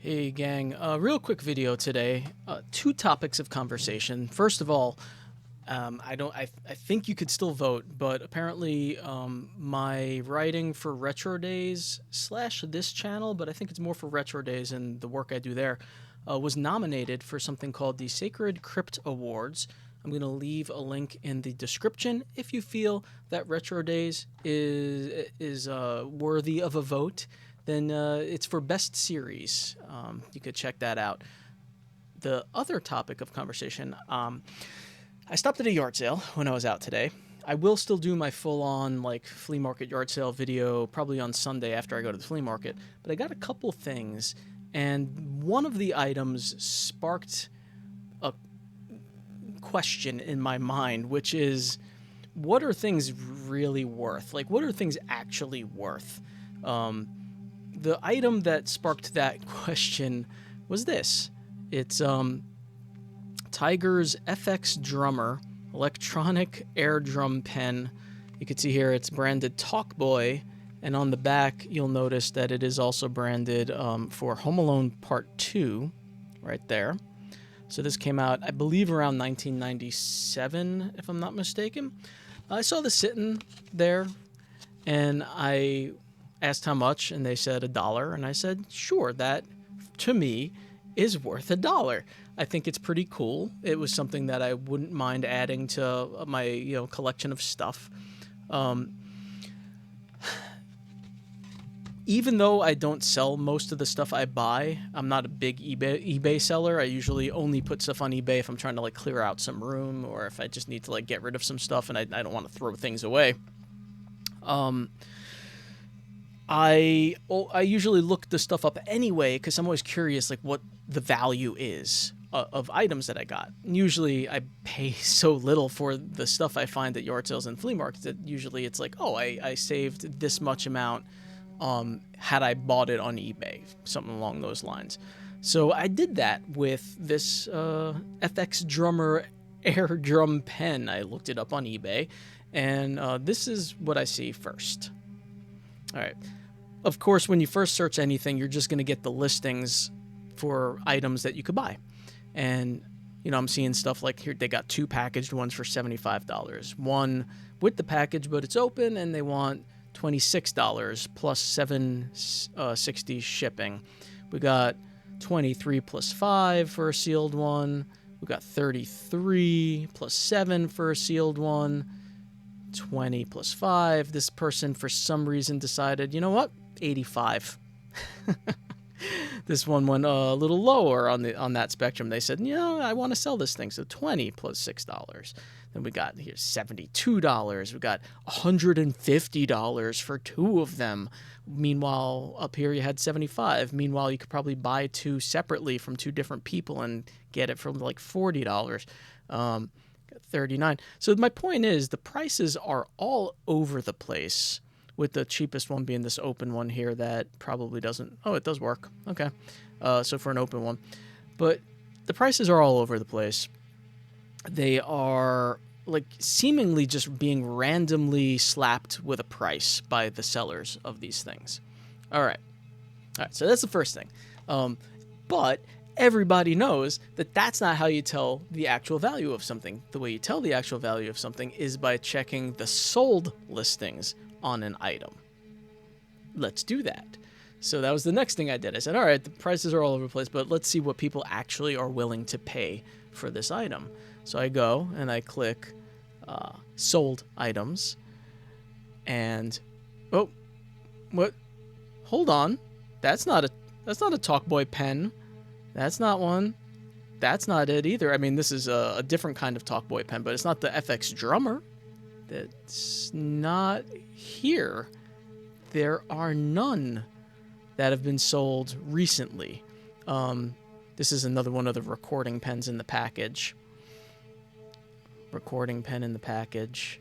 Hey gang, real quick video today. Two topics of conversation. First of all, I think you could still vote, but apparently my writing for Retro Days / this channel, but I think it's more for Retro Days and the work I do there, was nominated for something called the Sacred Crypt Awards. I'm going to leave a link in the description if you feel that Retro Days is worthy of a vote. Then it's for Best Series. You could check that out. The other topic of conversation, I stopped at a yard sale when I was out today. I will still do my full-on like flea market yard sale video probably on Sunday after I go to the flea market, but I got a couple things, and one of the items sparked a question in my mind, which is, what are things really worth? Like, what are things actually worth? The item that sparked that question was this. It's Tiger's FX Drummer electronic air drum pen. You can see here it's branded Talkboy, and on the back you'll notice that it is also branded for Home Alone Part 2 right there. So this came out, I believe, around 1997, if I'm not mistaken. I saw this sitting there, and I asked how much, and they said $1, and I said, sure, that to me is worth $1. I think it's pretty cool. It was something that I wouldn't mind adding to my collection of stuff. Even though I don't sell most of the stuff I buy, I'm not a big eBay seller. I usually only put stuff on eBay if I'm trying to like clear out some room, or if I just need to like get rid of some stuff and I don't want to throw things away. I usually look the stuff up anyway because I'm always curious like what the value is of items that I got. And usually I pay so little for the stuff I find at yard sales and flea markets that usually it's like, oh, I saved this much amount had I bought it on eBay, something along those lines. So I did that with this FX Drummer air drum pen. I looked it up on eBay, and this is what I see first. All right. Of course, when you first search anything, you're just going to get the listings for items that you could buy. And, I'm seeing stuff like here, they got 2 packaged ones for $75. One with the package, but it's open, and they want $26 plus $7.60 shipping. We got 23 plus 5 for a sealed one. We got 33 plus 7 for a sealed one. 20 plus 5. This person for some reason decided, you know what? 85. This one went a little lower on that spectrum. They said, I want to sell this thing, so 20 plus $6. Then we got here $72. We got $150 for 2 of them. Meanwhile, up here you had 75. Meanwhile, you could probably buy 2 separately from 2 different people and get it for like $40. 39. So my point is, the prices are all over the place, with the cheapest one being this open one here that probably doesn't... Oh, it does work. Okay. So for an open one. But the prices are all over the place. They are like seemingly just being randomly slapped with a price by the sellers of these things. All right. So that's the first thing. But everybody knows that that's not how you tell the actual value of something. The way you tell the actual value of something is by checking the sold listings on an item. Let's do that. So that was the next thing I did. I said, all right, the prices are all over the place, but let's see what people actually are willing to pay for this item. So I go and I click sold items, and oh, what? Hold on, that's not a Talkboy pen. That's not one. That's not it either. I mean, this is a different kind of Talkboy pen, but it's not the FX Drummer. That's not here. There are none that have been sold recently. This is another one of the recording pens in the package. Recording pen in the package.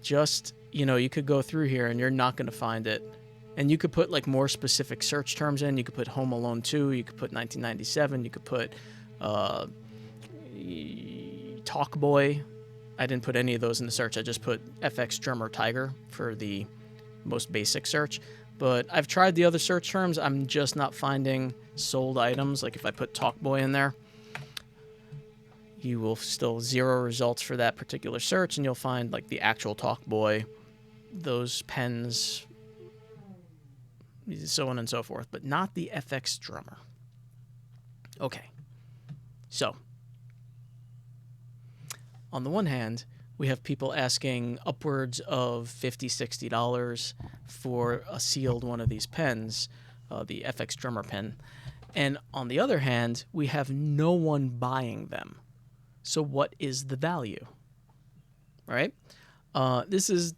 Just, you could go through here and you're not going to find it. And you could put like more specific search terms in. You could put Home Alone 2. You could put 1997. You could put Talkboy. I didn't put any of those in the search. I just put FX Drummer Tiger for the most basic search. But I've tried the other search terms. I'm just not finding sold items. Like if I put Talkboy in there, you will still 0 results for that particular search, and you'll find like the actual Talkboy, those pens, so on and so forth, but not the FX Drummer. Okay, so on the one hand, we have people asking upwards of $50, $60 for a sealed one of these pens, the FX Drummer pen. And on the other hand, we have no one buying them. So what is the value? Right? This is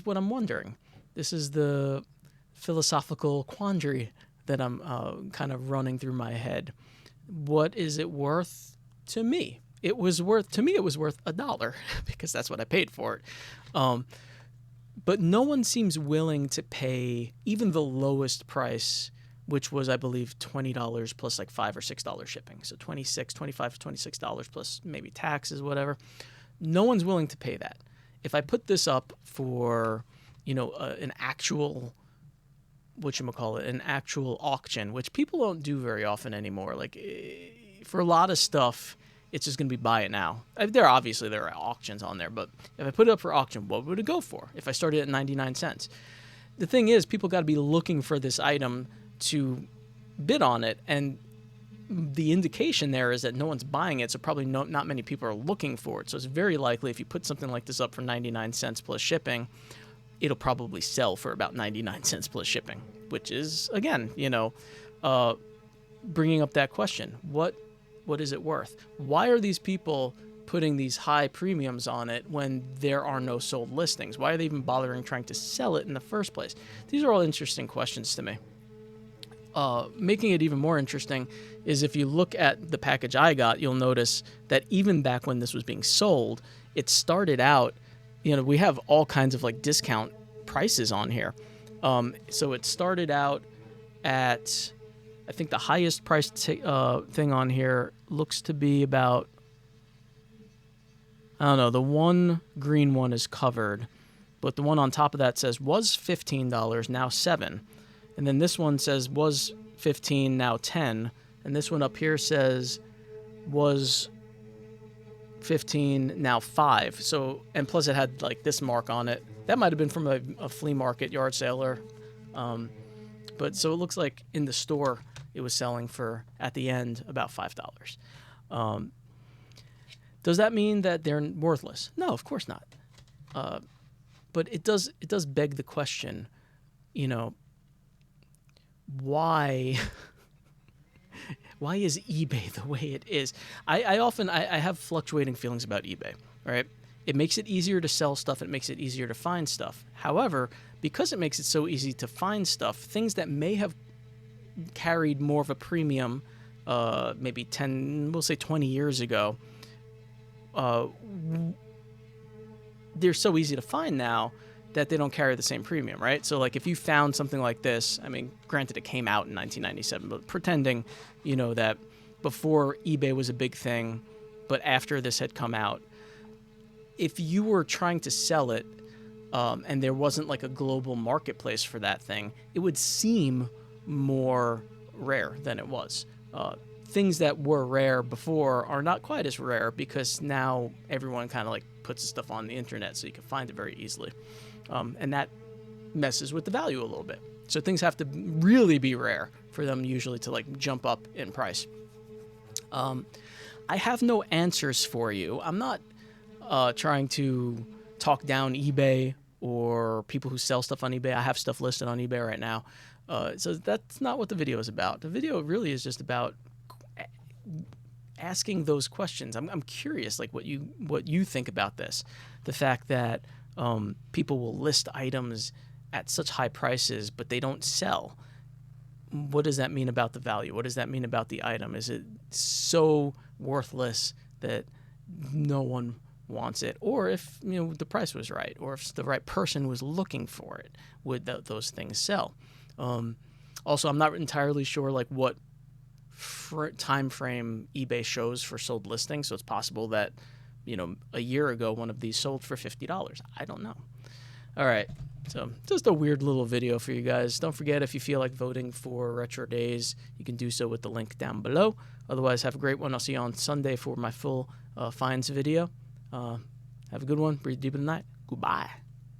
what I'm wondering. This is the philosophical quandary that I'm kind of running through my head. What is it worth to me? It was worth $1 because that's what I paid for it. But no one seems willing to pay even the lowest price, which was, I believe, $20 plus like $5 or $6 shipping. So $25 to $26 plus maybe taxes, whatever. No one's willing to pay that. If I put this up for, an actual, an actual auction, which people don't do very often anymore. Like for a lot of stuff, it's just going to be buy it now. There are auctions on there, but if I put it up for auction, what would it go for if I started at 99 cents? The thing is, people got to be looking for this item to bid on it, and the indication there is that no one's buying it, so probably not many people are looking for it. So it's very likely if you put something like this up for 99 cents plus shipping, it'll probably sell for about 99 cents plus shipping, which is, again, bringing up that question. What is it worth? Why are these people putting these high premiums on it when there are no sold listings? Why are they even bothering trying to sell it in the first place? These are all interesting questions to me. Making it even more interesting is if you look at the package I got, you'll notice that even back when this was being sold, it started out, we have all kinds of like discount prices on here. So it started out at, I think the highest priced thing on here looks to be about, I don't know, the one green one is covered, but the one on top of that says was $15, now $7. And then this one says was $15, now $10. And this one up here says was $15, now $5. So, and plus it had like this mark on it. That might have been from a flea market yard saler. But so it looks like in the store it was selling for, at the end, about $5. Does that mean that they're worthless? No, of course not. But it does beg the question, why is eBay the way it is? I often have fluctuating feelings about eBay, right? It makes it easier to sell stuff. It makes it easier to find stuff. However, because it makes it so easy to find stuff, things that may have carried more of a premium, maybe 20 years ago, they're so easy to find now that they don't carry the same premium, right? So like if you found something like this, I mean, granted it came out in 1997, but pretending, that before eBay was a big thing, but after this had come out, if you were trying to sell it, and there wasn't like a global marketplace for that thing, it would seem more rare than it was. Things that were rare before are not quite as rare because now everyone kind of like puts stuff on the internet so you can find it very easily. And that messes with the value a little bit. So things have to really be rare for them usually to like jump up in price. I have no answers for you. I'm not trying to talk down eBay or people who sell stuff on eBay. I have stuff listed on eBay right now. So that's not what the video is about. The video really is just about asking those questions. I'm curious, like what you think about this. The fact that people will list items at such high prices, but they don't sell. What does that mean about the value? What does that mean about the item? Is it so worthless that no one wants it? Or if the price was right, or if the right person was looking for it, would those things sell? Also, I'm not entirely sure like what time frame eBay shows for sold listings. So it's possible that a year ago one of these sold for $50. I don't know. All right. So just a weird little video for you guys. Don't forget, if you feel like voting for Retro Days, you can do so with the link down below. Otherwise, have a great one. I'll see you on Sunday for my full finds video. Have a good one. Breathe deep in the night. Goodbye.